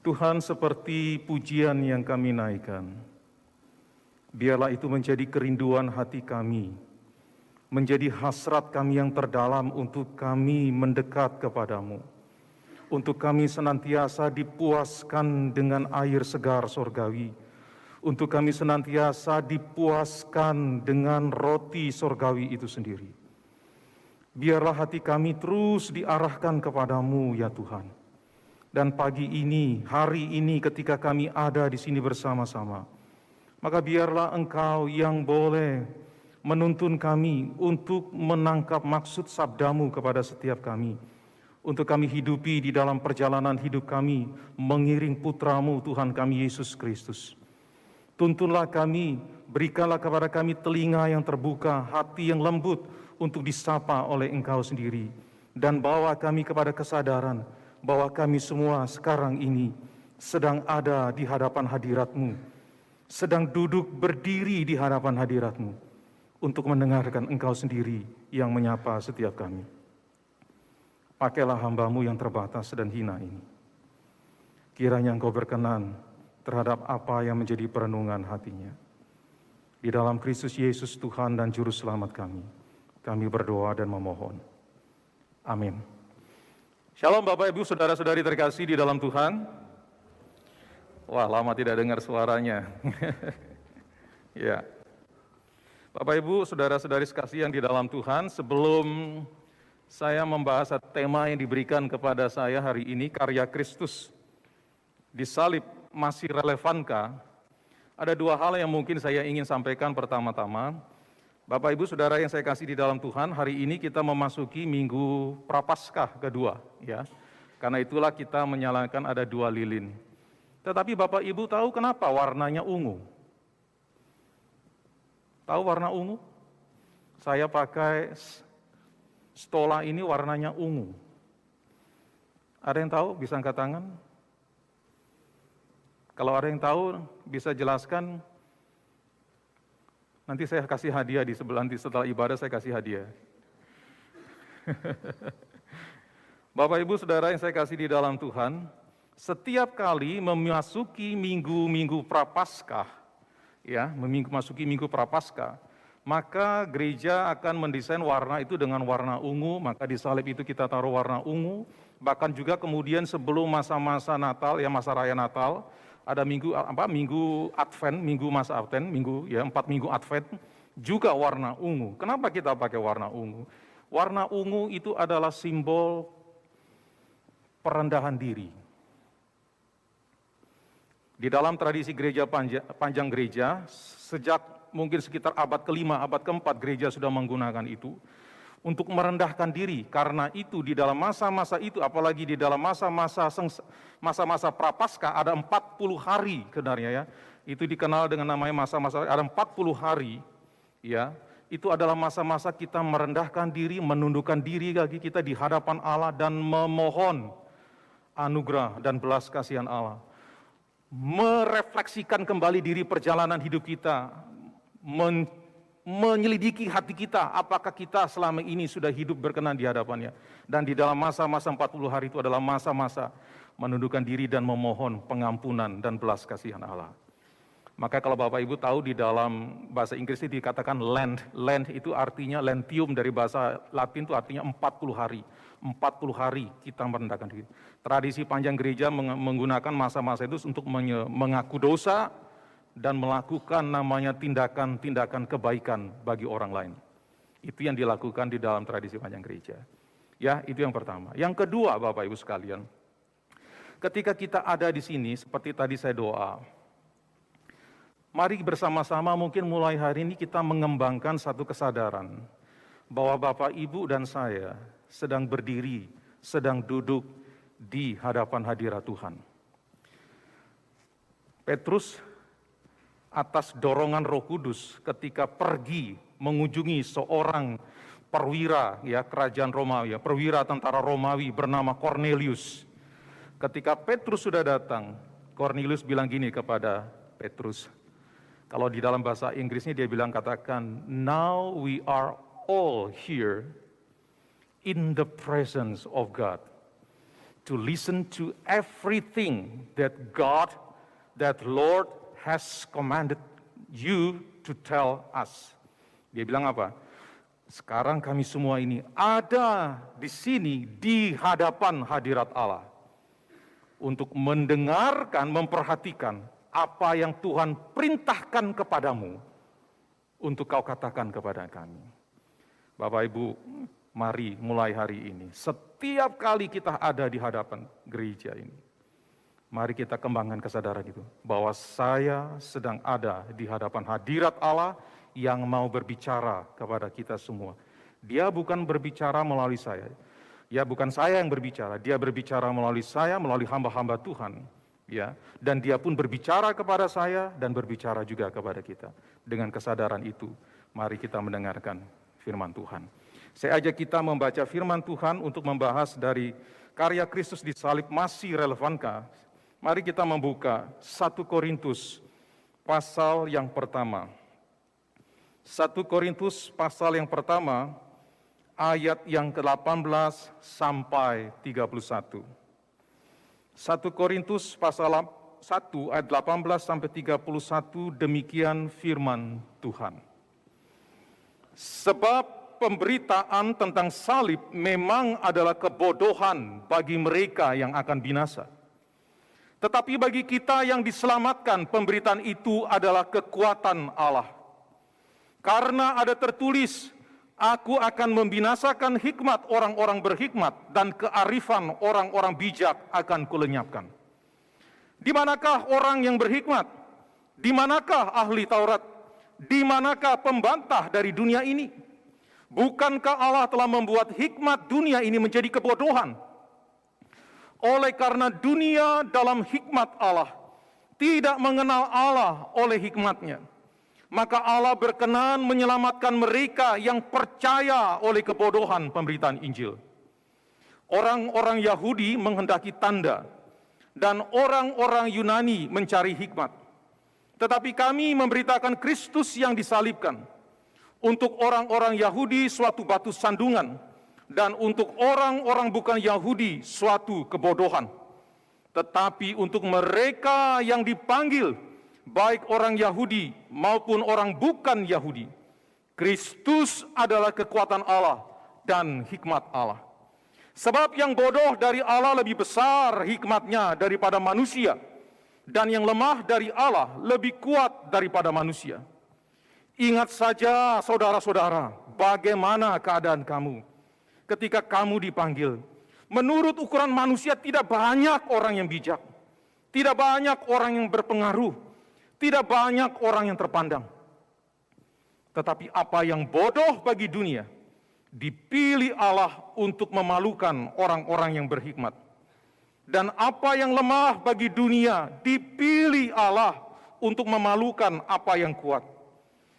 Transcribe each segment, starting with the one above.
Tuhan, seperti pujian yang kami naikkan, biarlah itu menjadi kerinduan hati kami, menjadi hasrat kami yang terdalam untuk kami mendekat kepadamu, untuk kami senantiasa dipuaskan dengan air segar sorgawi, untuk kami senantiasa dipuaskan dengan roti sorgawi itu sendiri. Biarlah hati kami terus diarahkan kepadamu, ya Tuhan. Dan pagi ini, hari ini ketika kami ada di sini bersama-sama, maka biarlah Engkau yang boleh menuntun kami untuk menangkap maksud sabdamu kepada setiap kami, untuk kami hidupi di dalam perjalanan hidup kami, mengiring putramu Tuhan kami Yesus Kristus. Tuntunlah kami, berikanlah kepada kami telinga yang terbuka, hati yang lembut untuk disapa oleh Engkau sendiri, dan bawa kami kepada kesadaran bahwa kami semua sekarang ini sedang ada di hadapan hadirat-Mu, sedang duduk berdiri di hadapan hadirat-Mu, untuk mendengarkan Engkau sendiri yang menyapa setiap kami. Pakailah hamba-Mu yang terbatas dan hina ini. Kiranya Engkau berkenan terhadap apa yang menjadi perenungan hatinya. Di dalam Kristus Yesus Tuhan dan Juru Selamat kami berdoa dan memohon. Amin. Shalom Bapak Ibu Saudara-saudari terkasih di dalam Tuhan. Wah, lama tidak dengar suaranya. Ya. Bapak Ibu Saudara-saudari sekasih yang di dalam Tuhan, sebelum saya membahas tema yang diberikan kepada saya hari ini, karya Kristus di salib masih relevankah? Ada dua hal yang mungkin saya ingin sampaikan. Pertama-tama, Bapak Ibu Saudara yang saya kasih di dalam Tuhan, hari ini kita memasuki Minggu Prapaskah kedua, ya. Karena itulah kita menyalakan ada 2 lilin. Tetapi Bapak Ibu tahu kenapa warnanya ungu? Tahu warna ungu? Saya pakai stola ini warnanya ungu. Ada yang tahu? Bisa angkat tangan? Kalau ada yang tahu, bisa jelaskan. Nanti saya kasih hadiah di sebelah, nanti setelah ibadah saya kasih hadiah. Bapak Ibu Saudara yang saya kasih di dalam Tuhan, setiap kali memasuki minggu-minggu Prapaskah, ya, memasuki minggu Prapaskah, maka gereja akan mendesain warna itu dengan warna ungu, maka di salib itu kita taruh warna ungu, bahkan juga kemudian sebelum masa-masa Natal, ya masa raya Natal, ada minggu Advent, minggu masa Advent, 4 minggu Advent, juga warna ungu. Kenapa kita pakai warna ungu? Warna ungu itu adalah simbol perendahan diri. Di dalam tradisi gereja panjang gereja, sejak mungkin sekitar abad ke-5, abad ke-4 gereja sudah menggunakan itu untuk merendahkan diri. Karena itu di dalam masa-masa itu, apalagi di dalam masa-masa Prapaskah ada 40 hari sebenarnya, ya. Itu dikenal dengan namanya masa-masa, ada 40 hari, ya. Itu adalah masa-masa kita merendahkan diri, menundukkan diri bagi kita di hadapan Allah dan memohon anugerah dan belas kasihan Allah. Merefleksikan kembali diri perjalanan hidup kita, menyelidiki hati kita, apakah kita selama ini sudah hidup berkenan di hadapannya. Dan di dalam masa-masa 40 hari itu adalah masa-masa menundukkan diri dan memohon pengampunan dan belas kasihan Allah. Maka kalau Bapak Ibu tahu di dalam bahasa Inggris itu dikatakan Lent. Lent itu artinya Lentium, dari bahasa Latin itu artinya 40 hari. 40 hari kita merendahkan diri. Tradisi panjang gereja menggunakan masa-masa itu untuk mengaku dosa dan melakukan namanya tindakan-tindakan kebaikan bagi orang lain. Itu yang dilakukan di dalam tradisi panjang gereja. Ya, itu yang pertama. Yang kedua, Bapak Ibu sekalian, ketika kita ada di sini, seperti tadi saya doa, mari bersama-sama mungkin mulai hari ini kita mengembangkan satu kesadaran bahwa Bapak, Ibu, dan saya sedang berdiri, sedang duduk di hadapan hadirat Tuhan. Petrus atas dorongan Roh Kudus ketika pergi mengunjungi seorang perwira, ya, kerajaan Romawi, ya, perwira tentara Romawi bernama Cornelius. Ketika Petrus sudah datang, Cornelius bilang gini kepada Petrus. Kalau di dalam bahasa Inggrisnya dia bilang, katakan, "Now we are all here in the presence of God." to listen to everything that God, that Lord has commanded you to tell us. Dia bilang apa? Sekarang kami semua ini ada di sini di hadapan hadirat Allah untuk mendengarkan, memperhatikan apa yang Tuhan perintahkan kepadamu untuk kau katakan kepada kami. Bapak Ibu, mari mulai hari ini, setiap kali kita ada di hadapan gereja ini, mari kita kembangkan kesadaran itu, bahwa saya sedang ada di hadapan hadirat Allah yang mau berbicara kepada kita semua. Dia bukan berbicara melalui saya, ya bukan saya yang berbicara, dia berbicara melalui saya, melalui hamba-hamba Tuhan. Ya, dan dia pun berbicara kepada saya dan berbicara juga kepada kita. Dengan kesadaran itu, mari kita mendengarkan firman Tuhan. Saya ajak kita membaca firman Tuhan untuk membahas dari karya Kristus di salib masih relevankah? Mari kita membuka 1 Korintus pasal yang pertama. 1 Korintus pasal yang pertama, ayat yang ke-18 sampai 31. 1 Korintus pasal 1 ayat 18 sampai 31, demikian firman Tuhan. Sebab pemberitaan tentang salib memang adalah kebodohan bagi mereka yang akan binasa. Tetapi bagi kita yang diselamatkan, pemberitaan itu adalah kekuatan Allah. Karena ada tertulis, aku akan membinasakan hikmat orang-orang berhikmat dan kearifan orang-orang bijak akan kulenyapkan. Di manakah orang yang berhikmat? Di manakah ahli Taurat? Di manakah pembantah dari dunia ini? Bukankah Allah telah membuat hikmat dunia ini menjadi kebodohan? Oleh karena dunia dalam hikmat Allah tidak mengenal Allah oleh hikmatnya, maka Allah berkenan menyelamatkan mereka yang percaya oleh kebodohan pemberitaan Injil. Orang-orang Yahudi menghendaki tanda, dan orang-orang Yunani mencari hikmat. Tetapi kami memberitakan Kristus yang disalibkan. Untuk orang-orang Yahudi suatu batu sandungan, dan untuk orang-orang bukan Yahudi suatu kebodohan. Tetapi untuk mereka yang dipanggil, baik orang Yahudi maupun orang bukan Yahudi, Kristus adalah kekuatan Allah dan hikmat Allah. Sebab yang bodoh dari Allah lebih besar hikmatnya daripada manusia, dan yang lemah dari Allah lebih kuat daripada manusia. Ingat saja saudara-saudara, bagaimana keadaan kamu ketika kamu dipanggil. Menurut ukuran manusia tidak banyak orang yang bijak, tidak banyak orang yang berpengaruh, tidak banyak orang yang terpandang. Tetapi apa yang bodoh bagi dunia, dipilih Allah untuk memalukan orang-orang yang berhikmat. Dan apa yang lemah bagi dunia, dipilih Allah untuk memalukan apa yang kuat.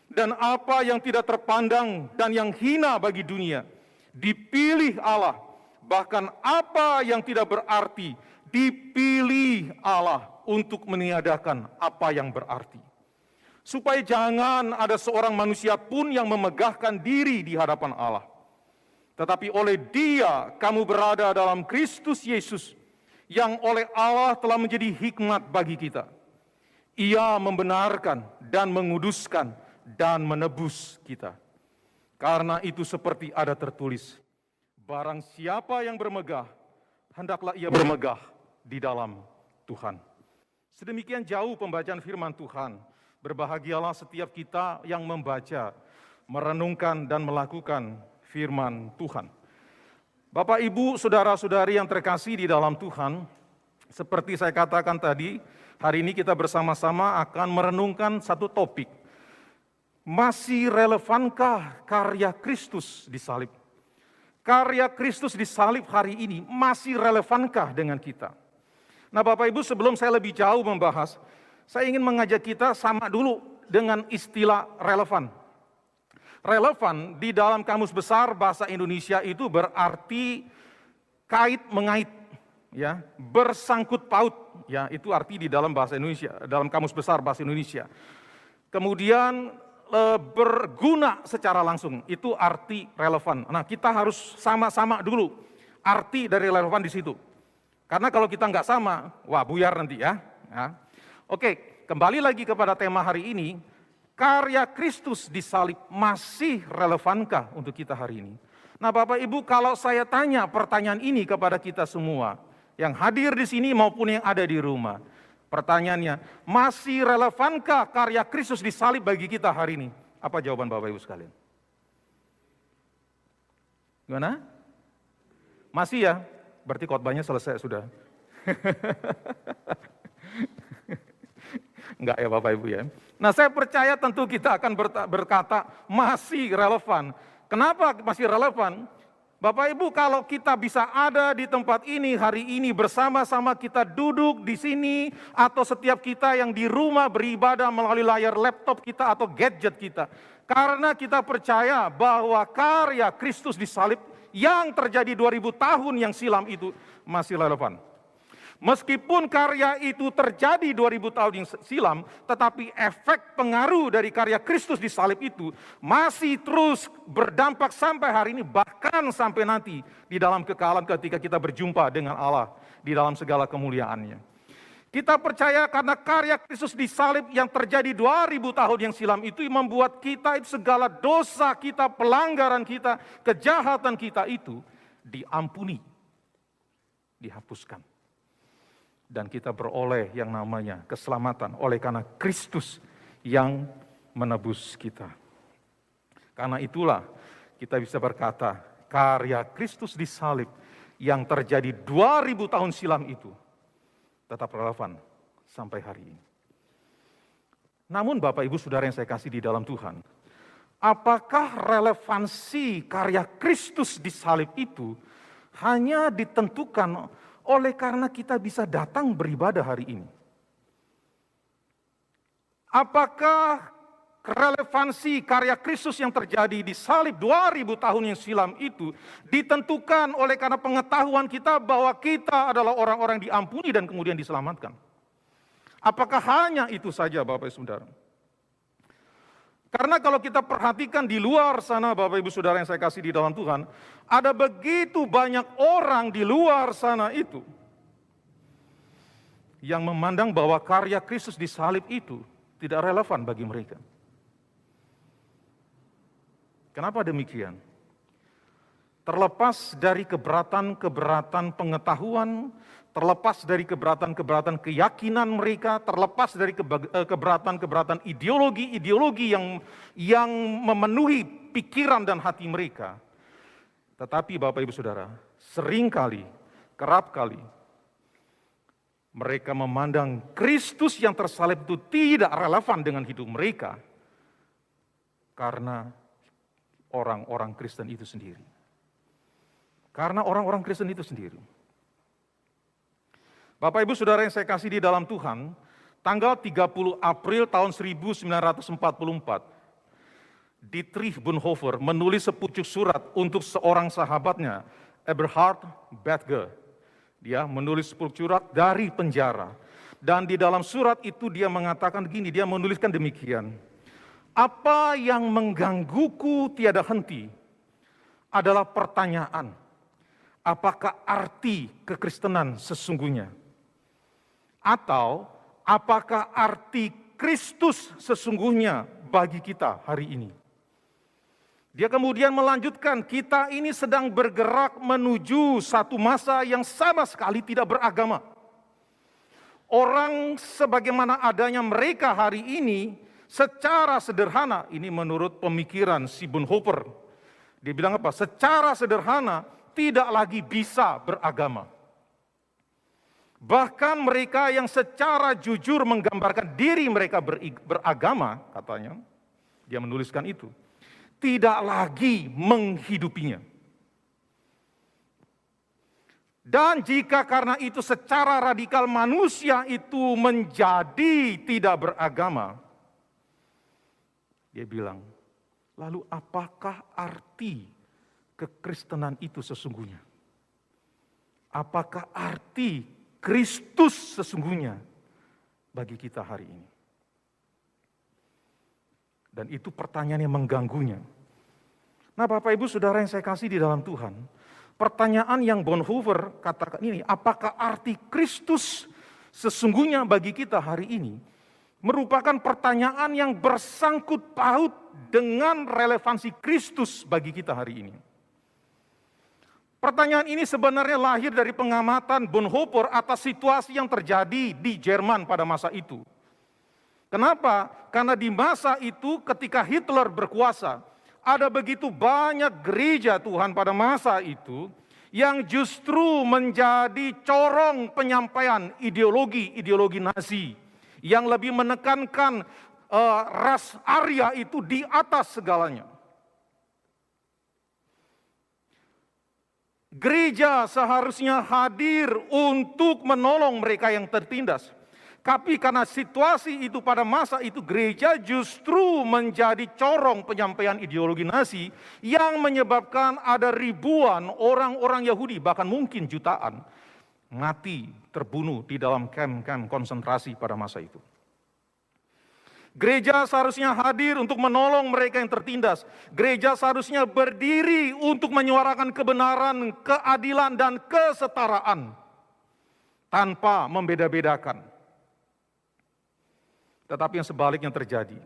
Dan apa yang tidak terpandang dan yang hina bagi dunia, dipilih Allah. Bahkan apa yang tidak berarti, dipilih Allah untuk meniadakan apa yang berarti. Supaya jangan ada seorang manusia pun yang memegahkan diri di hadapan Allah. Tetapi oleh Dia kamu berada dalam Kristus Yesus, yang oleh Allah telah menjadi hikmat bagi kita. Ia membenarkan dan menguduskan dan menebus kita. Karena itu seperti ada tertulis, barang siapa yang bermegah, hendaklah ia bermegah di dalam Tuhan. Sedemikian jauh pembacaan firman Tuhan. Berbahagialah setiap kita yang membaca, merenungkan dan melakukan firman Tuhan. Bapak, Ibu, saudara-saudari yang terkasih di dalam Tuhan, seperti saya katakan tadi, hari ini kita bersama-sama akan merenungkan satu topik. Masih relevankah karya Kristus di salib? Karya Kristus di salib hari ini masih relevankah dengan kita? Nah, Bapak Ibu, sebelum saya lebih jauh membahas, saya ingin mengajak kita sama dulu dengan istilah relevan. Relevan di dalam Kamus Besar Bahasa Indonesia itu berarti kait mengait, ya, bersangkut paut, ya, itu arti di dalam bahasa Indonesia, dalam Kamus Besar Bahasa Indonesia. Kemudian berguna secara langsung, itu arti relevan. Nah, kita harus sama-sama dulu arti dari relevan di situ. Karena kalau kita nggak sama, wah buyar nanti ya. Ya. Oke, kembali lagi kepada tema hari ini, karya Kristus di salib masih relevankah untuk kita hari ini? Nah Bapak Ibu, kalau saya tanya pertanyaan ini kepada kita semua, yang hadir di sini maupun yang ada di rumah, pertanyaannya, masih relevankah karya Kristus di salib bagi kita hari ini? Apa jawaban Bapak Ibu sekalian? Gimana? Masih ya? Berarti khotbahnya selesai sudah. Enggak ya Bapak Ibu ya. Nah saya percaya tentu kita akan berkata masih relevan. Kenapa masih relevan? Bapak Ibu, kalau kita bisa ada di tempat ini hari ini bersama-sama kita duduk di sini, atau setiap kita yang di rumah beribadah melalui layar laptop kita atau gadget kita, karena kita percaya bahwa karya Kristus di salib yang terjadi 2000 tahun yang silam itu masih relevan. Meskipun karya itu terjadi 2000 tahun yang silam, tetapi efek pengaruh dari karya Kristus di salib itu masih terus berdampak sampai hari ini, bahkan sampai nanti di dalam kekekalan ketika kita berjumpa dengan Allah di dalam segala kemuliaannya. Kita percaya karena karya Kristus di salib yang terjadi 2000 tahun yang silam itu membuat kita itu segala dosa kita, pelanggaran kita, kejahatan kita itu diampuni, dihapuskan. Dan kita beroleh yang namanya keselamatan oleh karena Kristus yang menebus kita. Karena itulah kita bisa berkata karya Kristus di salib yang terjadi 2000 tahun silam itu tetap relevan sampai hari ini. Namun Bapak Ibu Saudara yang saya kasih di dalam Tuhan, apakah relevansi karya Kristus di salib itu hanya ditentukan oleh karena kita bisa datang beribadah hari ini? Apakah relevansi karya Kristus yang terjadi di salib 2000 tahun yang silam itu ditentukan oleh karena pengetahuan kita bahwa kita adalah orang-orang diampuni dan kemudian diselamatkan? Apakah hanya itu saja Bapak Ibu Saudara? Karena kalau kita perhatikan di luar sana Bapak Ibu Saudara yang saya kasih di dalam Tuhan, ada begitu banyak orang di luar sana itu yang memandang bahwa karya Kristus di salib itu tidak relevan bagi mereka. Kenapa demikian? Terlepas dari keberatan-keberatan pengetahuan, terlepas dari keberatan-keberatan keyakinan mereka, terlepas dari keberatan-keberatan ideologi-ideologi yang memenuhi pikiran dan hati mereka. Tetapi Bapak Ibu Saudara, seringkali, kerap kali, mereka memandang Kristus yang tersalib itu tidak relevan dengan hidup mereka. Karena orang-orang Kristen itu sendiri. Karena orang-orang Kristen itu sendiri. Bapak Ibu Saudara yang saya kasih di dalam Tuhan, tanggal 30 April tahun 1944, Dietrich Bonhoeffer menulis sepucuk surat untuk seorang sahabatnya, Eberhard Bethge. Dia menulis sepucuk surat dari penjara. Dan di dalam surat itu dia mengatakan begini, dia menuliskan demikian. Apa yang menggangguku tiada henti adalah pertanyaan, apakah arti kekristenan sesungguhnya? Atau apakah arti Kristus sesungguhnya bagi kita hari ini? Dia kemudian melanjutkan, kita ini sedang bergerak menuju satu masa yang sama sekali tidak beragama. Orang sebagaimana adanya mereka hari ini, secara sederhana, ini menurut pemikiran si Bonhoeffer, dia bilang apa? Secara sederhana tidak lagi bisa beragama. Bahkan mereka yang secara jujur menggambarkan diri mereka beragama, katanya, dia menuliskan itu, tidak lagi menghidupinya. Dan jika karena itu secara radikal manusia itu menjadi tidak beragama, dia bilang, lalu apakah arti kekristenan itu sesungguhnya? Apakah arti Kristus sesungguhnya bagi kita hari ini? Dan itu pertanyaan yang mengganggunya. Nah Bapak Ibu Saudara yang saya kasih di dalam Tuhan, Pertanyaan yang Bonhoeffer katakan ini, apakah arti Kristus sesungguhnya bagi kita hari ini, merupakan pertanyaan yang bersangkut paut dengan relevansi Kristus bagi kita hari ini. Pertanyaan ini sebenarnya lahir dari pengamatan Bonhoeffer atas situasi yang terjadi di Jerman pada masa itu. Kenapa? Karena di masa itu ketika Hitler berkuasa, ada begitu banyak gereja Tuhan pada masa itu yang justru menjadi corong penyampaian ideologi Nazi yang lebih menekankan ras Arya itu di atas segalanya. Gereja seharusnya hadir untuk menolong mereka yang tertindas. Tapi karena situasi itu pada masa itu gereja justru menjadi corong penyampaian ideologi Nazi yang menyebabkan ada ribuan orang-orang Yahudi, bahkan mungkin jutaan, mati, terbunuh di dalam kamp-kamp konsentrasi pada masa itu. Gereja seharusnya hadir untuk menolong mereka yang tertindas. Gereja seharusnya berdiri untuk menyuarakan kebenaran, keadilan, dan kesetaraan tanpa membeda-bedakan. Tetapi yang sebaliknya terjadi,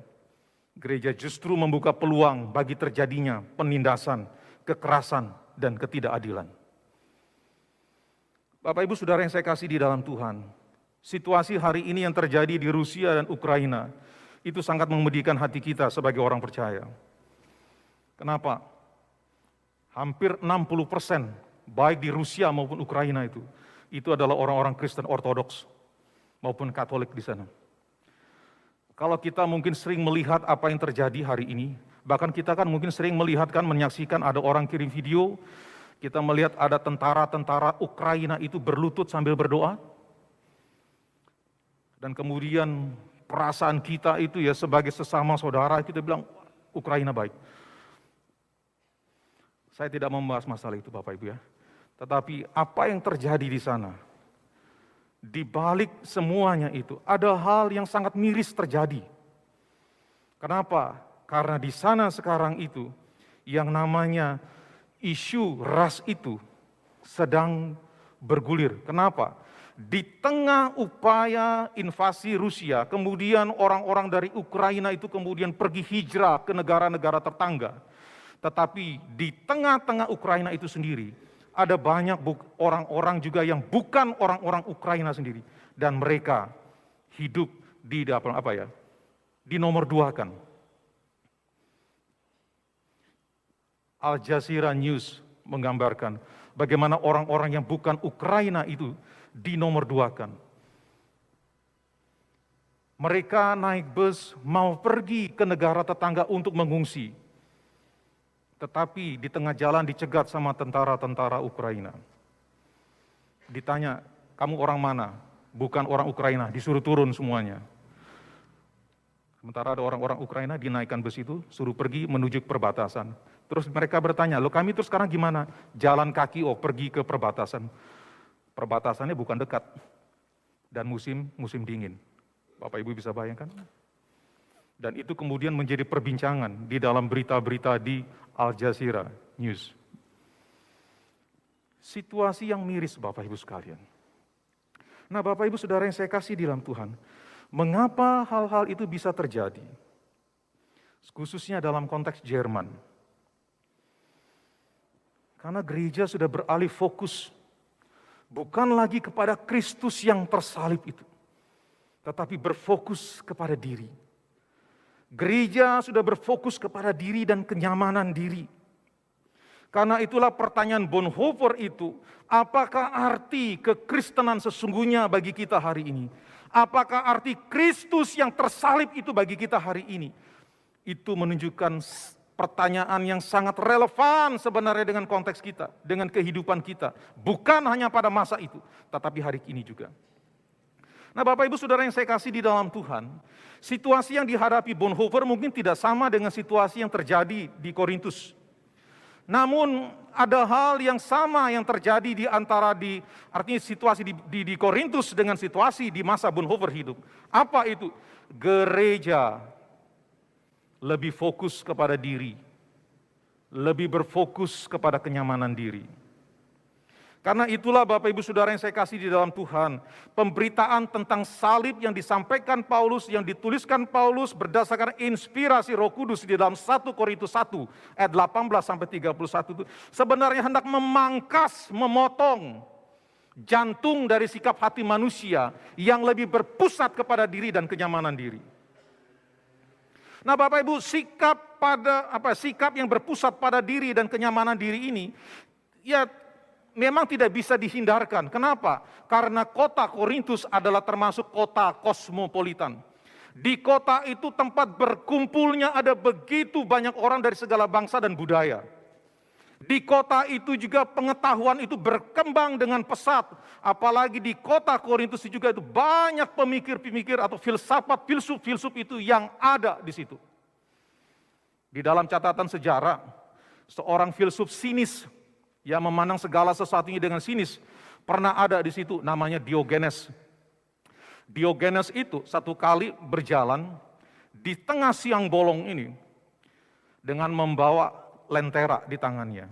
gereja justru membuka peluang bagi terjadinya penindasan, kekerasan, dan ketidakadilan. Bapak Ibu Saudara yang saya kasih di dalam Tuhan, situasi hari ini yang terjadi di Rusia dan Ukraina, itu sangat memedihkan hati kita sebagai orang percaya. Kenapa? Hampir 60% baik di Rusia maupun Ukraina itu adalah orang-orang Kristen Ortodoks maupun Katolik di sana. Kalau kita mungkin sering melihat apa yang terjadi hari ini, bahkan kita kan mungkin sering menyaksikan ada orang kirim video, kita melihat ada tentara-tentara Ukraina itu berlutut sambil berdoa. Dan kemudian perasaan kita itu ya sebagai sesama saudara, kita bilang Ukraina baik. Saya tidak membahas masalah itu Bapak Ibu ya. Tetapi apa yang terjadi di sana, di balik semuanya itu ada hal yang sangat miris terjadi. Kenapa? Karena di sana sekarang itu yang namanya isu ras itu sedang bergulir. Kenapa? Di tengah upaya invasi Rusia, kemudian orang-orang dari Ukraina itu kemudian pergi hijrah ke negara-negara tetangga. Tetapi di tengah-tengah Ukraina itu sendiri, ada banyak orang-orang juga yang bukan orang-orang Ukraina sendiri. Dan mereka hidup di di nomor 2 kan. Al Jazeera News menggambarkan bagaimana orang-orang yang bukan Ukraina itu di nomor 2 kan. Mereka naik bus mau pergi ke negara tetangga untuk mengungsi. Tetapi di tengah jalan dicegat sama tentara-tentara Ukraina. Ditanya, kamu orang mana? Bukan orang Ukraina, disuruh turun semuanya. Sementara ada orang-orang Ukraina dinaikkan bus itu, suruh pergi menuju ke perbatasan. Terus mereka bertanya, loh kami terus sekarang gimana? Jalan kaki, pergi ke perbatasan. Perbatasannya bukan dekat. Dan musim dingin. Bapak Ibu bisa bayangkan? Dan itu kemudian menjadi perbincangan di dalam berita-berita di Al Jazeera News. Situasi yang miris Bapak Ibu sekalian. Nah Bapak Ibu Saudara yang saya kasih di dalam Tuhan, mengapa hal-hal itu bisa terjadi? Khususnya dalam konteks Jerman. Karena gereja sudah beralih fokus, bukan lagi kepada Kristus yang tersalib itu, tetapi berfokus kepada diri. Gereja sudah berfokus kepada diri dan kenyamanan diri. Karena itulah pertanyaan Bonhoeffer itu, apakah arti kekristenan sesungguhnya bagi kita hari ini? Apakah arti Kristus yang tersalib itu bagi kita hari ini? Itu menunjukkan pertanyaan yang sangat relevan sebenarnya dengan konteks kita, dengan kehidupan kita. Bukan hanya pada masa itu, tetapi hari ini juga. Nah Bapak Ibu Saudara yang saya kasih di dalam Tuhan, situasi yang dihadapi Bonhoeffer mungkin tidak sama dengan situasi yang terjadi di Korintus. Namun ada hal yang sama yang terjadi artinya situasi di Korintus dengan situasi di masa Bonhoeffer hidup. Apa itu? Gereja lebih fokus kepada diri, lebih berfokus kepada kenyamanan diri. Karena itulah Bapak Ibu Saudara yang saya kasih di dalam Tuhan, pemberitaan tentang salib yang disampaikan Paulus, yang dituliskan Paulus berdasarkan inspirasi Roh Kudus di dalam 1 Korintus 1 ayat 18 sampai 31 itu sebenarnya hendak memangkas, memotong jantung dari sikap hati manusia yang lebih berpusat kepada diri dan kenyamanan diri. Nah, Bapak Ibu, sikap yang berpusat pada diri dan kenyamanan diri ini ya memang tidak bisa dihindarkan. Kenapa? Karena kota Korintus adalah termasuk kota kosmopolitan. Di kota itu tempat berkumpulnya ada begitu banyak orang dari segala bangsa dan budaya. Di kota itu juga pengetahuan itu berkembang dengan pesat. Apalagi di kota Korintus juga itu banyak pemikir-pemikir atau filsuf itu yang ada di situ. Di dalam catatan sejarah, seorang filsuf sinis yang memandang segala sesuatunya dengan sinis pernah ada di situ, namanya Diogenes. Diogenes itu satu kali berjalan di tengah siang bolong ini dengan membawa lentera di tangannya.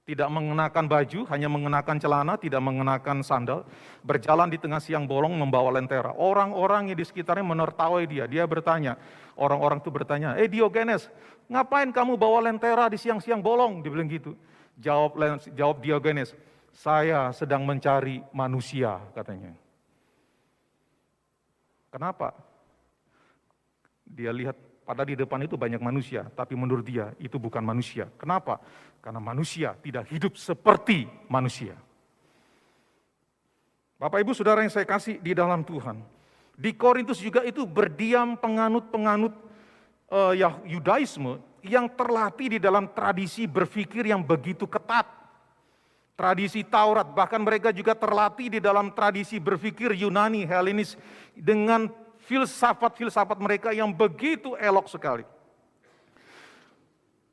Tidak mengenakan baju, hanya mengenakan celana, tidak mengenakan sandal. Berjalan di tengah siang bolong membawa lentera. Orang-orang yang di sekitarnya menertawai dia. Dia bertanya, orang-orang itu bertanya, Diogenes, ngapain kamu bawa lentera di siang-siang bolong? Dia bilang gitu. Jawab Diogenes, saya sedang mencari manusia, katanya. Kenapa? Dia lihat pada di depan itu banyak manusia, tapi menurut dia itu bukan manusia. Kenapa? Karena manusia tidak hidup seperti manusia. Bapak Ibu Saudara yang saya kasih di dalam Tuhan, di Korintus juga itu berdiam penganut-penganut Yudaisme yang terlatih di dalam tradisi berpikir yang begitu ketat. Tradisi Taurat, bahkan mereka juga terlatih di dalam tradisi berpikir Yunani, Helenis dengan filsafat-filsafat mereka yang begitu elok sekali.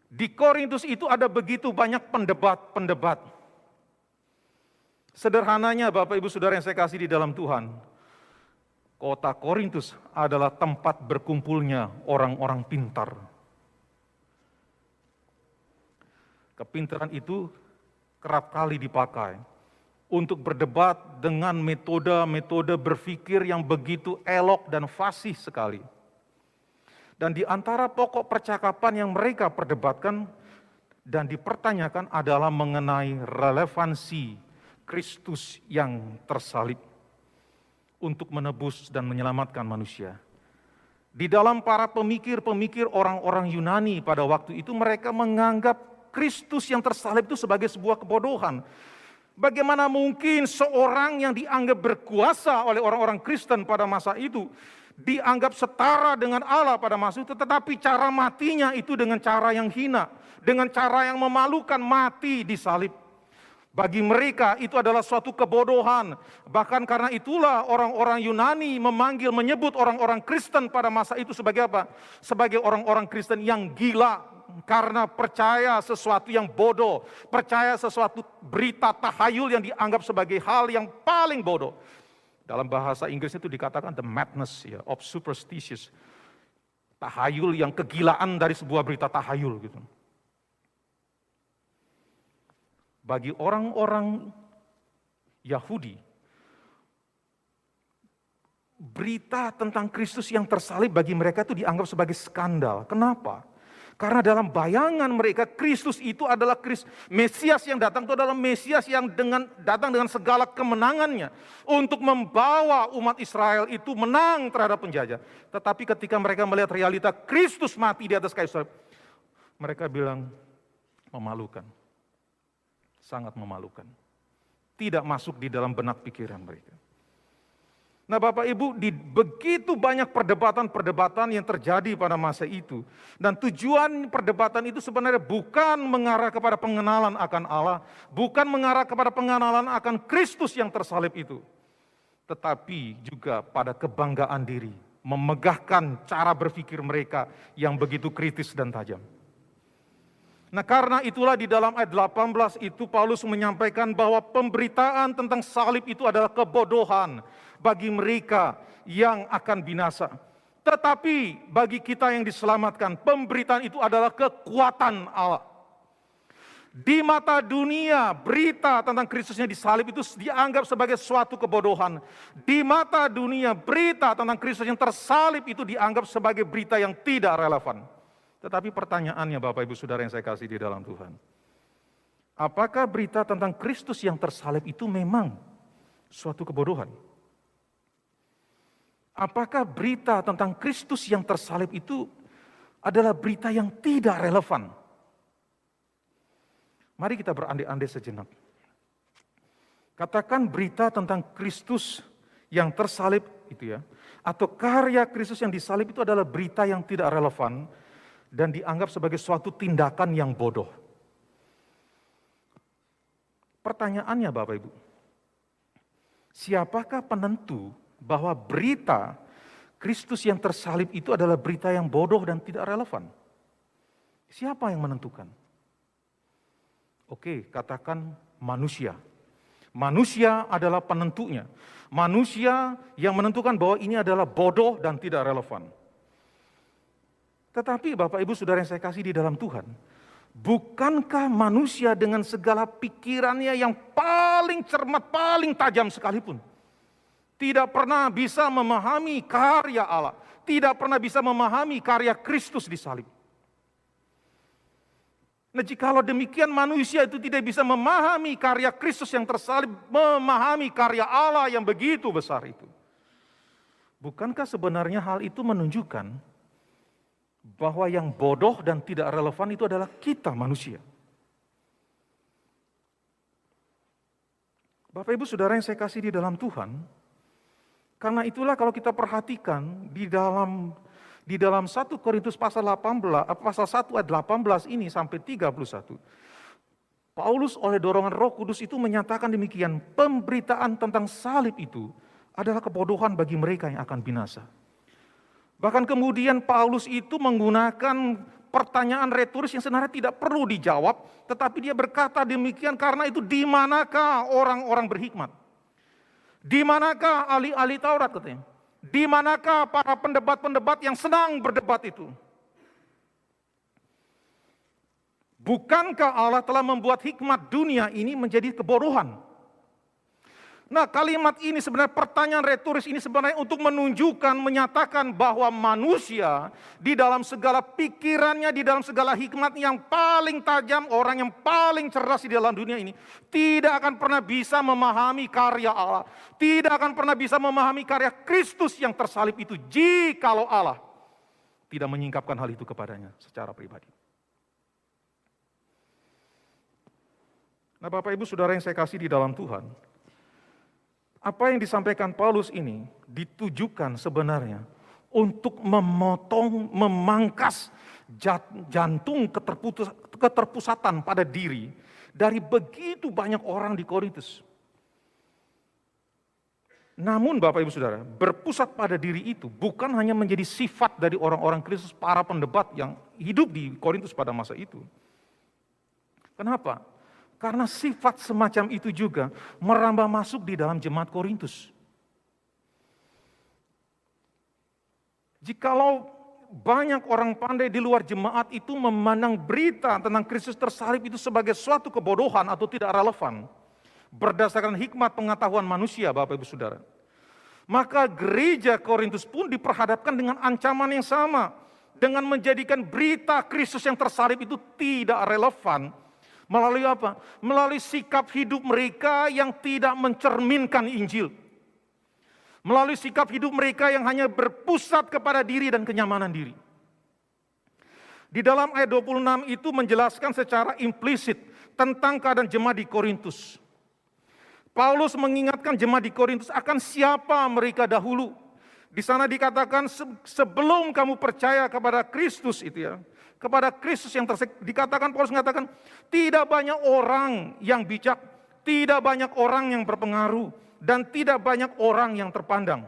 Di Korintus itu ada begitu banyak pendebat-pendebat. Sederhananya Bapak Ibu Saudara yang saya kasih di dalam Tuhan, kota Korintus adalah tempat berkumpulnya orang-orang pintar. Kepintaran itu kerap kali dipakai untuk berdebat dengan metode-metode berpikir yang begitu elok dan fasih sekali. Dan di antara pokok percakapan yang mereka perdebatkan dan dipertanyakan adalah mengenai relevansi Kristus yang tersalib untuk menebus dan menyelamatkan manusia. Di dalam para pemikir-pemikir orang-orang Yunani pada waktu itu mereka menganggap Kristus yang tersalib itu sebagai sebuah kebodohan. Bagaimana mungkin seorang yang dianggap berkuasa oleh orang-orang Kristen pada masa itu dianggap setara dengan Allah pada masa itu, tetapi cara matinya itu dengan cara yang hina, dengan cara yang memalukan, mati di salib. Bagi mereka itu adalah suatu kebodohan. Bahkan karena itulah orang-orang Yunani menyebut orang-orang Kristen pada masa itu sebagai apa? Sebagai orang-orang Kristen yang gila. Karena percaya sesuatu yang bodoh, percaya sesuatu berita tahayul yang dianggap sebagai hal yang paling bodoh. Dalam bahasa Inggris itu dikatakan the madness of superstitious. Tahayul yang kegilaan dari sebuah berita tahayul gitu. Bagi orang-orang Yahudi, berita tentang Kristus yang tersalib bagi mereka itu dianggap sebagai skandal. Kenapa? Karena dalam bayangan mereka Kristus itu adalah Mesias yang datang itu adalah Mesias yang datang dengan segala kemenangannya untuk membawa umat Israel itu menang terhadap penjajah. Tetapi ketika mereka melihat realita Kristus mati di atas kayu salib, mereka bilang memalukan. Sangat memalukan. Tidak masuk di dalam benak pikiran mereka. Nah Bapak Ibu, di begitu banyak perdebatan-perdebatan yang terjadi pada masa itu. Dan tujuan perdebatan itu sebenarnya bukan mengarah kepada pengenalan akan Allah. Bukan mengarah kepada pengenalan akan Kristus yang tersalib itu. Tetapi juga pada kebanggaan diri. Memegahkan cara berpikir mereka yang begitu kritis dan tajam. Nah karena itulah di dalam ayat 18 itu Paulus menyampaikan bahwa pemberitaan tentang salib itu adalah kebodohan bagi mereka yang akan binasa. Tetapi bagi kita yang diselamatkan, pemberitaan itu adalah kekuatan Allah. Di mata dunia, berita tentang Kristusnya disalib itu dianggap sebagai suatu kebodohan. Di mata dunia, berita tentang Kristus yang tersalib itu dianggap sebagai berita yang tidak relevan. Tetapi pertanyaannya Bapak Ibu Saudara yang saya kasih di dalam Tuhan, apakah berita tentang Kristus yang tersalib itu memang suatu kebodohan? Apakah berita tentang Kristus yang tersalib itu adalah berita yang tidak relevan? Mari kita berandai-andai sejenak. Katakan berita tentang Kristus yang tersalib itu ya, atau karya Kristus yang disalib itu adalah berita yang tidak relevan dan dianggap sebagai suatu tindakan yang bodoh. Pertanyaannya Bapak Ibu, siapakah penentu bahwa berita Kristus yang tersalib itu adalah berita yang bodoh dan tidak relevan? Siapa yang menentukan? Oke, katakan manusia. Manusia adalah penentunya. Manusia yang menentukan bahwa ini adalah bodoh dan tidak relevan. Tetapi Bapak Ibu Saudara yang saya kasih di dalam Tuhan, bukankah manusia dengan segala pikirannya yang paling cermat, paling tajam sekalipun, tidak pernah bisa memahami karya Allah, tidak pernah bisa memahami karya Kristus disalib? Nah, jikalau demikian manusia itu tidak bisa memahami karya Kristus yang tersalib, memahami karya Allah yang begitu besar itu, bukankah sebenarnya hal itu menunjukkan bahwa yang bodoh dan tidak relevan itu adalah kita manusia? Bapak Ibu Saudara yang saya kasih di dalam Tuhan, karena itulah kalau kita perhatikan di dalam 1 Korintus pasal 1 ayat 18 ini sampai 31. Paulus oleh dorongan Roh Kudus itu menyatakan demikian, pemberitaan tentang salib itu adalah kebodohan bagi mereka yang akan binasa. Bahkan kemudian Paulus itu menggunakan pertanyaan retoris yang sebenarnya tidak perlu dijawab, tetapi dia berkata demikian karena itu di manakah orang-orang berhikmat? Di manakah ahli-ahli Taurat katanya? Di manakah para pendebat-pendebat yang senang berdebat itu? Bukankah Allah telah membuat hikmat dunia ini menjadi kebodohan? Nah, kalimat ini sebenarnya, pertanyaan retoris ini sebenarnya untuk menunjukkan, menyatakan bahwa manusia di dalam segala pikirannya, di dalam segala hikmat yang paling tajam, orang yang paling cerdas di dalam dunia ini tidak akan pernah bisa memahami karya Allah, tidak akan pernah bisa memahami karya Kristus yang tersalib itu jikalau Allah tidak menyingkapkan hal itu kepadanya secara pribadi. Nah, Bapak Ibu Saudara yang saya kasih di dalam Tuhan, apa yang disampaikan Paulus ini ditujukan sebenarnya untuk memotong, memangkas jantung keterpusatan pada diri dari begitu banyak orang di Korintus. Namun Bapak Ibu Saudara, berpusat pada diri itu bukan hanya menjadi sifat dari orang-orang Kristus, para pendebat yang hidup di Korintus pada masa itu. Kenapa? Karena sifat semacam itu juga merambah masuk di dalam jemaat Korintus. Jikalau banyak orang pandai di luar jemaat itu memandang berita tentang Kristus tersalib itu sebagai suatu kebodohan atau tidak relevan, berdasarkan hikmat pengetahuan manusia, Bapak Ibu Saudara, maka gereja Korintus pun diperhadapkan dengan ancaman yang sama, dengan menjadikan berita Kristus yang tersalib itu tidak relevan. Melalui apa? Melalui sikap hidup mereka yang tidak mencerminkan Injil. Melalui sikap hidup mereka yang hanya berpusat kepada diri dan kenyamanan diri. Di dalam ayat 26 itu menjelaskan secara implisit tentang keadaan jemaat di Korintus. Paulus mengingatkan jemaat di Korintus akan siapa mereka dahulu. Di sana dikatakan sebelum kamu percaya kepada Kristus itu ya, kepada Kristus yang dikatakan, Paulus mengatakan tidak banyak orang yang bijak, tidak banyak orang yang berpengaruh, dan tidak banyak orang yang terpandang.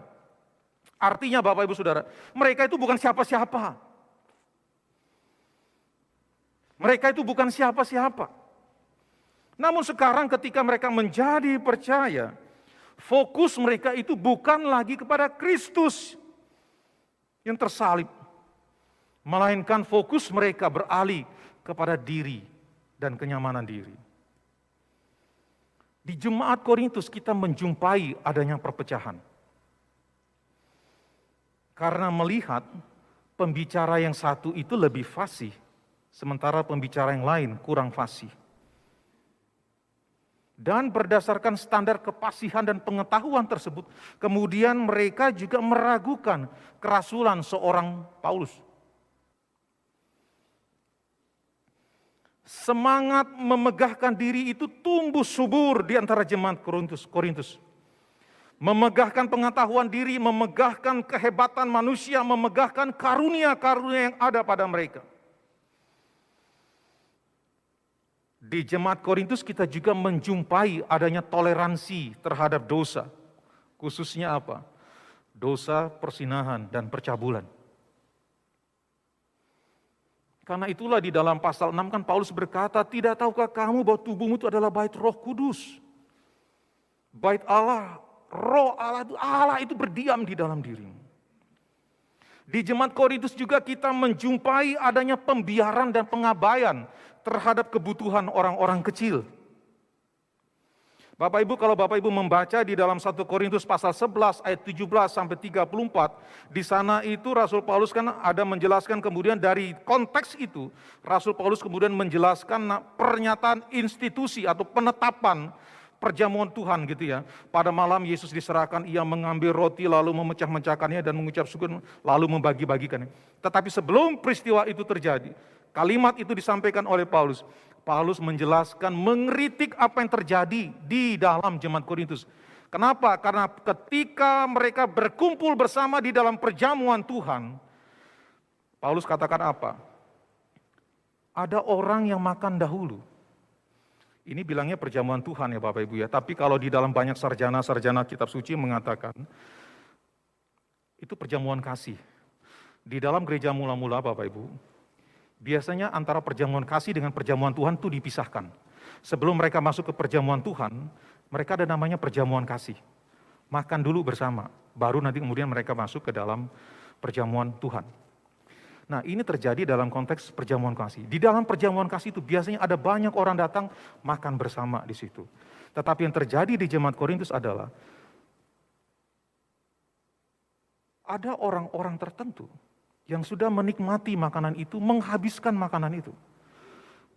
Artinya Bapak Ibu Saudara, mereka itu bukan siapa-siapa. Mereka itu bukan siapa-siapa. Namun sekarang ketika mereka menjadi percaya, fokus mereka itu bukan lagi kepada Kristus yang tersalib, melainkan fokus mereka beralih kepada diri dan kenyamanan diri. Di jemaat Korintus kita menjumpai adanya perpecahan. Karena melihat pembicara yang satu itu lebih fasih, sementara pembicara yang lain kurang fasih. Dan berdasarkan standar kefasihan dan pengetahuan tersebut, kemudian mereka juga meragukan kerasulan seorang Paulus. Semangat memegahkan diri itu tumbuh subur di antara jemaat Korintus. Memegahkan pengetahuan diri, memegahkan kehebatan manusia, memegahkan karunia-karunia yang ada pada mereka. Di jemaat Korintus kita juga menjumpai adanya toleransi terhadap dosa. Khususnya apa? Dosa persinahan dan percabulan. Karena itulah di dalam pasal 6 kan Paulus berkata, tidak tahukah kamu bahwa tubuhmu itu adalah bait Roh Kudus? Bait Allah, Roh Allah itu berdiam di dalam dirimu. Di jemaat Korintus juga kita menjumpai adanya pembiaran dan pengabaian terhadap kebutuhan orang-orang kecil. Bapak Ibu, kalau Bapak Ibu membaca di dalam 1 Korintus pasal 11 ayat 17 sampai 34, di sana itu Rasul Paulus kan ada menjelaskan, kemudian dari konteks itu Rasul Paulus kemudian menjelaskan pernyataan institusi atau penetapan perjamuan Tuhan gitu ya. Pada malam Yesus diserahkan, ia mengambil roti lalu memecah-mecahkannya dan mengucap syukur lalu membagi-bagikannya. Tetapi sebelum peristiwa itu terjadi, kalimat itu disampaikan oleh Paulus. Paulus menjelaskan, mengkritik apa yang terjadi di dalam jemaat Korintus. Kenapa? Karena ketika mereka berkumpul bersama di dalam perjamuan Tuhan, Paulus katakan apa? Ada orang yang makan dahulu. Ini bilangnya perjamuan Tuhan ya Bapak Ibu ya. Tapi kalau di dalam banyak sarjana-sarjana kitab suci mengatakan, itu perjamuan kasih. Di dalam gereja mula-mula Bapak Ibu, biasanya antara perjamuan kasih dengan perjamuan Tuhan itu dipisahkan. Sebelum mereka masuk ke perjamuan Tuhan, mereka ada namanya perjamuan kasih. Makan dulu bersama, baru nanti kemudian mereka masuk ke dalam perjamuan Tuhan. Nah, ini terjadi dalam konteks perjamuan kasih. Di dalam perjamuan kasih itu biasanya ada banyak orang datang makan bersama di situ. Tetapi yang terjadi di jemaat Korintus adalah ada orang-orang tertentu yang sudah menikmati makanan itu, menghabiskan makanan itu.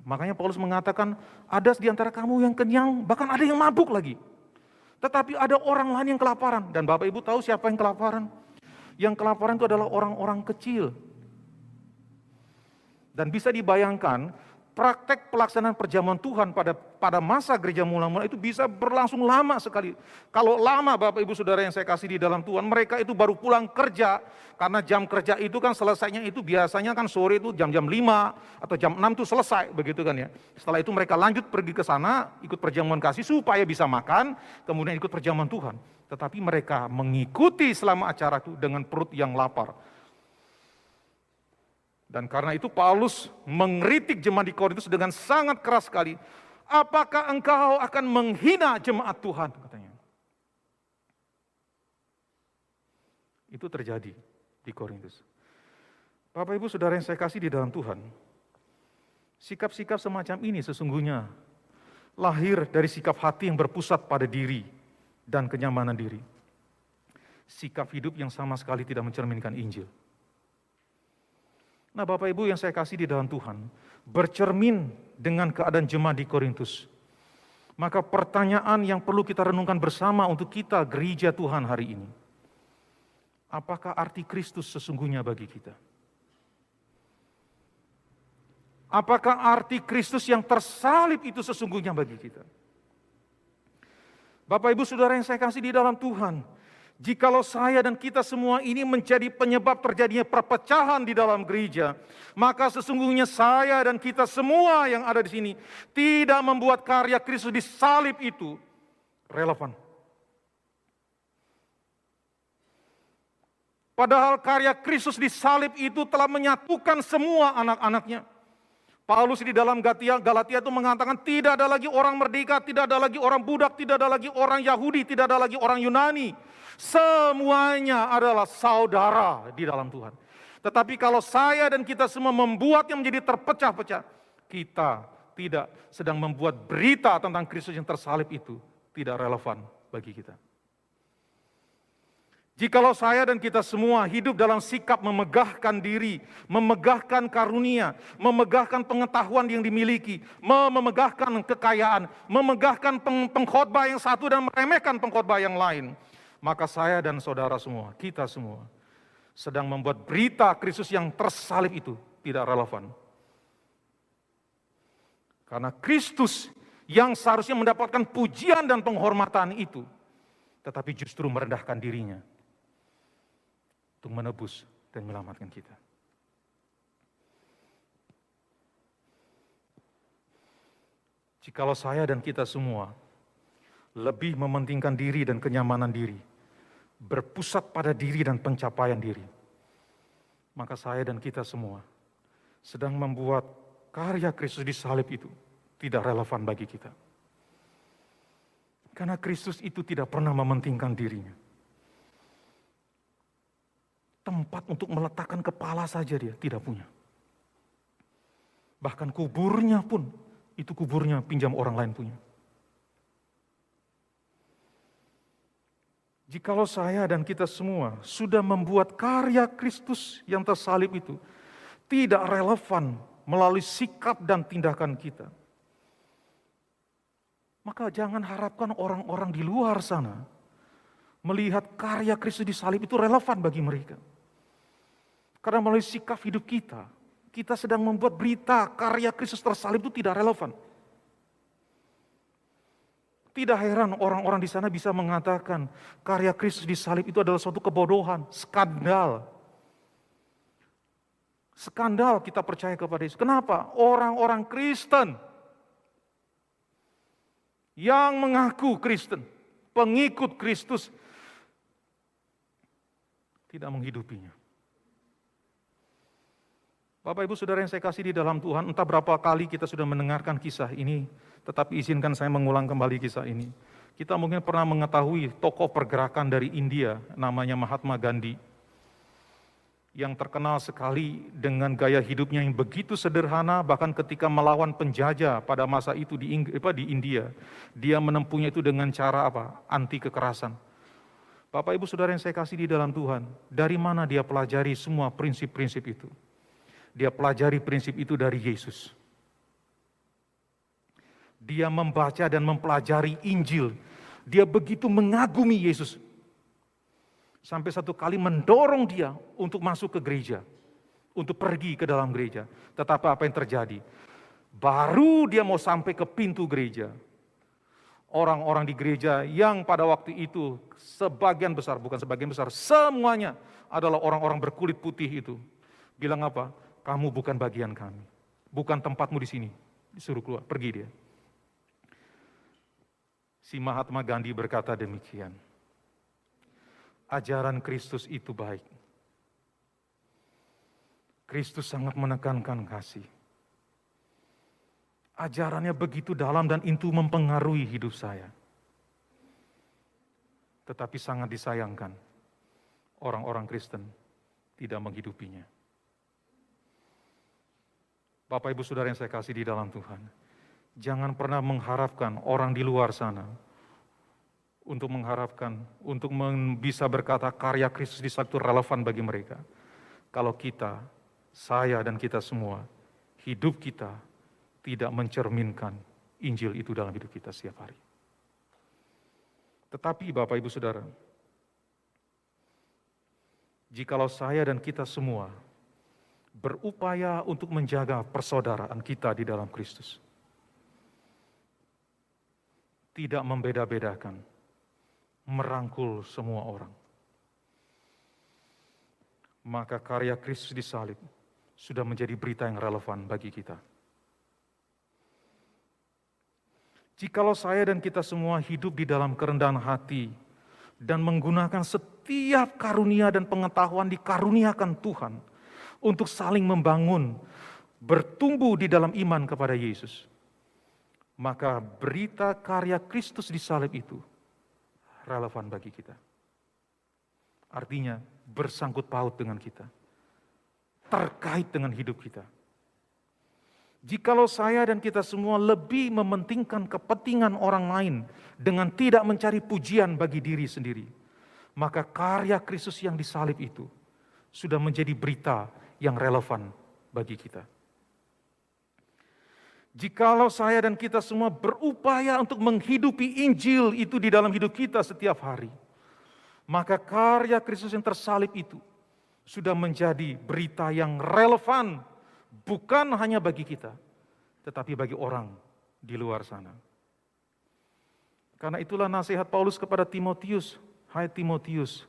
Makanya Paulus mengatakan, ada di antara kamu yang kenyang, bahkan ada yang mabuk lagi. Tetapi ada orang lain yang kelaparan. Dan Bapak Ibu tahu siapa yang kelaparan? Yang kelaparan itu adalah orang-orang kecil. Dan bisa dibayangkan, praktek pelaksanaan perjamuan Tuhan pada masa gereja mula-mula itu bisa berlangsung lama sekali. Kalau lama Bapak Ibu Saudara yang saya kasih di dalam Tuhan, mereka itu baru pulang kerja, karena jam kerja itu kan selesainya itu biasanya kan sore itu jam-jam 5 atau jam 6 itu selesai begitu kan ya. Setelah itu mereka lanjut pergi ke sana, ikut perjamuan kasih supaya bisa makan, kemudian ikut perjamuan Tuhan. Tetapi mereka mengikuti selama acara itu dengan perut yang lapar. Dan karena itu Paulus mengkritik jemaat di Korintus dengan sangat keras sekali. Apakah engkau akan menghina jemaat Tuhan? Katanya. Itu terjadi di Korintus. Bapak Ibu Saudara yang saya kasih di dalam Tuhan, sikap-sikap semacam ini sesungguhnya lahir dari sikap hati yang berpusat pada diri dan kenyamanan diri. Sikap hidup yang sama sekali tidak mencerminkan Injil. Nah Bapak Ibu yang saya kasih di dalam Tuhan, bercermin dengan keadaan jemaat di Korintus. Maka pertanyaan yang perlu kita renungkan bersama untuk kita gereja Tuhan hari ini. Apakah arti Kristus sesungguhnya bagi kita? Apakah arti Kristus yang tersalib itu sesungguhnya bagi kita? Bapak Ibu Saudara yang saya kasih di dalam Tuhan, jikalau saya dan kita semua ini menjadi penyebab terjadinya perpecahan di dalam gereja, maka sesungguhnya saya dan kita semua yang ada di sini tidak membuat karya Kristus di salib itu relevan. Padahal karya Kristus di salib itu telah menyatukan semua anak-anaknya. Paulus di dalam Galatia itu mengatakan tidak ada lagi orang merdeka, tidak ada lagi orang budak, tidak ada lagi orang Yahudi, tidak ada lagi orang Yunani. Semuanya adalah saudara di dalam Tuhan. Tetapi kalau saya dan kita semua membuatnya menjadi terpecah-pecah, kita tidak sedang membuat berita tentang Kristus yang tersalib itu tidak relevan bagi kita. Jikalau saya dan kita semua hidup dalam sikap memegahkan diri, memegahkan karunia, memegahkan pengetahuan yang dimiliki, memegahkan kekayaan, memegahkan pengkhotbah yang satu dan meremehkan pengkhotbah yang lain, maka saya dan saudara semua, kita semua, sedang membuat berita Kristus yang tersalib itu tidak relevan. Karena Kristus yang seharusnya mendapatkan pujian dan penghormatan itu, tetapi justru merendahkan dirinya untuk menebus dan menyelamatkan kita. Jikalau saya dan kita semua lebih mementingkan diri dan kenyamanan diri, berpusat pada diri dan pencapaian diri, maka saya dan kita semua sedang membuat karya Kristus di salib itu tidak relevan bagi kita. Karena Kristus itu tidak pernah mementingkan dirinya. Tempat untuk meletakkan kepala saja dia tidak punya. Bahkan kuburnya pun, itu kuburnya pinjam orang lain punya. Jikalau saya dan kita semua sudah membuat karya Kristus yang tersalib itu tidak relevan melalui sikap dan tindakan kita, maka jangan harapkan orang-orang di luar sana melihat karya Kristus di salib itu relevan bagi mereka. Karena melalui sikap hidup kita, kita sedang membuat berita karya Kristus tersalib itu tidak relevan. Tidak heran orang-orang di sana bisa mengatakan karya Kristus di salib itu adalah suatu kebodohan, skandal. Skandal kita percaya kepada Yesus. Kenapa? Orang-orang Kristen yang mengaku Kristen, pengikut Kristus, tidak menghidupinya. Bapak Ibu Saudara yang saya kasih di dalam Tuhan, entah berapa kali kita sudah mendengarkan kisah ini, tetapi izinkan saya mengulang kembali kisah ini. Kita mungkin pernah mengetahui tokoh pergerakan dari India, namanya Mahatma Gandhi, yang terkenal sekali dengan gaya hidupnya yang begitu sederhana, bahkan ketika melawan penjajah pada masa itu di India, dia menempuhnya itu dengan cara apa? Anti kekerasan. Bapak Ibu Saudara yang saya kasih di dalam Tuhan, dari mana dia pelajari semua prinsip-prinsip itu? Dia pelajari prinsip itu dari Yesus. Dia membaca dan mempelajari Injil. Dia begitu mengagumi Yesus. Sampai satu kali mendorong dia untuk masuk ke gereja. Untuk pergi ke dalam gereja. Tetapi apa yang terjadi? Baru dia mau sampai ke pintu gereja. Orang-orang di gereja yang pada waktu itu sebagian besar, bukan sebagian besar, semuanya adalah orang-orang berkulit putih itu. Bilang apa? Kamu bukan bagian kami, bukan tempatmu di sini. Disuruh keluar, pergi dia. Si Mahatma Gandhi berkata demikian. Ajaran Kristus itu baik. Kristus sangat menekankan kasih. Ajarannya begitu dalam dan itu mempengaruhi hidup saya. Tetapi sangat disayangkan, orang-orang Kristen tidak menghidupinya. Bapak Ibu Saudara yang saya kasih di dalam Tuhan, jangan pernah mengharapkan orang di luar sana untuk bisa berkata karya Kristus di salib itu relevan bagi mereka. Kalau kita, saya dan kita semua, hidup kita tidak mencerminkan Injil itu dalam hidup kita setiap hari. Tetapi Bapak Ibu Saudara, jikalau saya dan kita semua berupaya untuk menjaga persaudaraan kita di dalam Kristus, tidak membeda-bedakan, merangkul semua orang, maka karya Kristus di salib sudah menjadi berita yang relevan bagi kita. Jikalau saya dan kita semua hidup di dalam kerendahan hati dan menggunakan setiap karunia dan pengetahuan dikaruniakan Tuhan untuk saling membangun, bertumbuh di dalam iman kepada Yesus, maka berita karya Kristus di salib itu relevan bagi kita. Artinya bersangkut paut dengan kita, terkait dengan hidup kita. Jikalau saya dan kita semua lebih mementingkan kepentingan orang lain dengan tidak mencari pujian bagi diri sendiri, maka karya Kristus yang disalib itu sudah menjadi berita yang relevan bagi kita. Jikalau saya dan kita semua berupaya untuk menghidupi Injil itu di dalam hidup kita setiap hari, maka karya Kristus yang tersalib itu sudah menjadi berita yang relevan, bukan hanya bagi kita, tetapi bagi orang di luar sana. Karena itulah nasihat Paulus kepada Timotius, hai Timotius,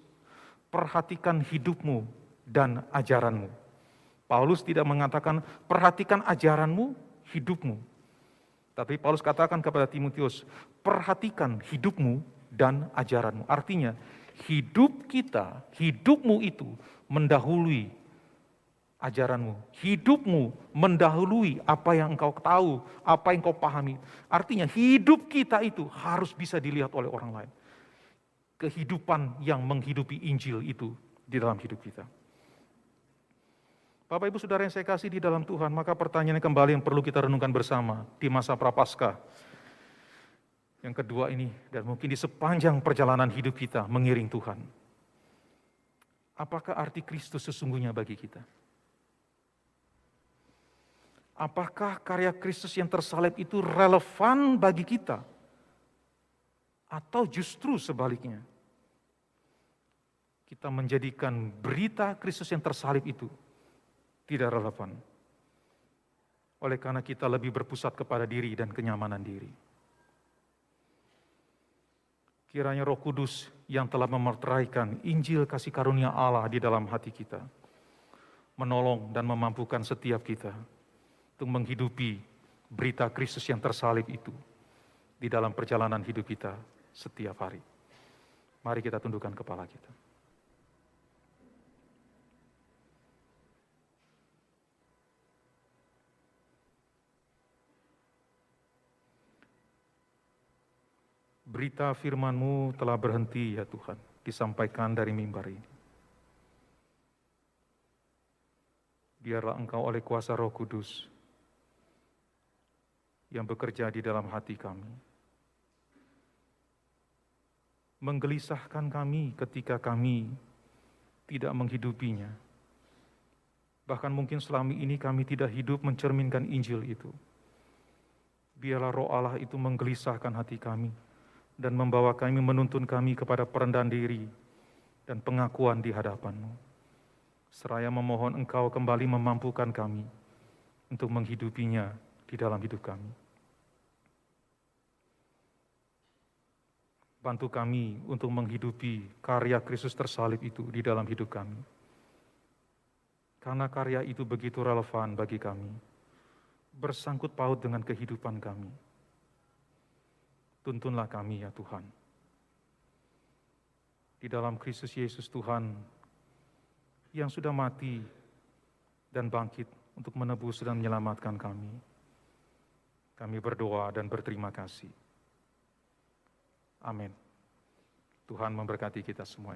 perhatikan hidupmu dan ajaranmu. Paulus tidak mengatakan perhatikan ajaranmu, hidupmu. Tapi Paulus katakan kepada Timotius, perhatikan hidupmu dan ajaranmu. Artinya, hidup kita, hidupmu itu mendahului ajaranmu. Hidupmu mendahului apa yang engkau tahu, apa yang engkau pahami. Artinya hidup kita itu harus bisa dilihat oleh orang lain. Kehidupan yang menghidupi Injil itu di dalam hidup kita. Bapak Ibu Saudara yang saya kasih di dalam Tuhan, maka pertanyaan kembali yang perlu kita renungkan bersama di masa Prapaskah. Yang kedua ini, dan mungkin di sepanjang perjalanan hidup kita mengiring Tuhan. Apakah arti Kristus sesungguhnya bagi kita? Apakah karya Kristus yang tersalib itu relevan bagi kita? Atau justru sebaliknya, kita menjadikan berita Kristus yang tersalib itu tidak relevan. Oleh karena kita lebih berpusat kepada diri dan kenyamanan diri. Kiranya Roh Kudus yang telah memeteraikan Injil kasih karunia Allah di dalam hati kita, menolong dan memampukan setiap kita untuk menghidupi berita Kristus yang tersalib itu di dalam perjalanan hidup kita setiap hari. Mari kita tundukkan kepala kita. Berita firman-Mu telah berhenti ya Tuhan, disampaikan dari mimbar ini. Biarlah Engkau oleh kuasa Roh Kudus yang bekerja di dalam hati kami, menggelisahkan kami ketika kami tidak menghidupinya. Bahkan mungkin selama ini kami tidak hidup mencerminkan Injil itu. Biarlah Roh Allah itu menggelisahkan hati kami dan membawa kami, menuntun kami kepada perendahan diri dan pengakuan di hadapan-Mu. Seraya memohon Engkau kembali memampukan kami untuk menghidupinya di dalam hidup kami. Bantu kami untuk menghidupi karya Kristus tersalib itu di dalam hidup kami. Karena karya itu begitu relevan bagi kami, bersangkut paut dengan kehidupan kami. Tuntunlah kami ya Tuhan. Di dalam Kristus Yesus Tuhan yang sudah mati dan bangkit untuk menebus dan menyelamatkan kami. Kami berdoa dan berterima kasih. Amin. Tuhan memberkati kita semua.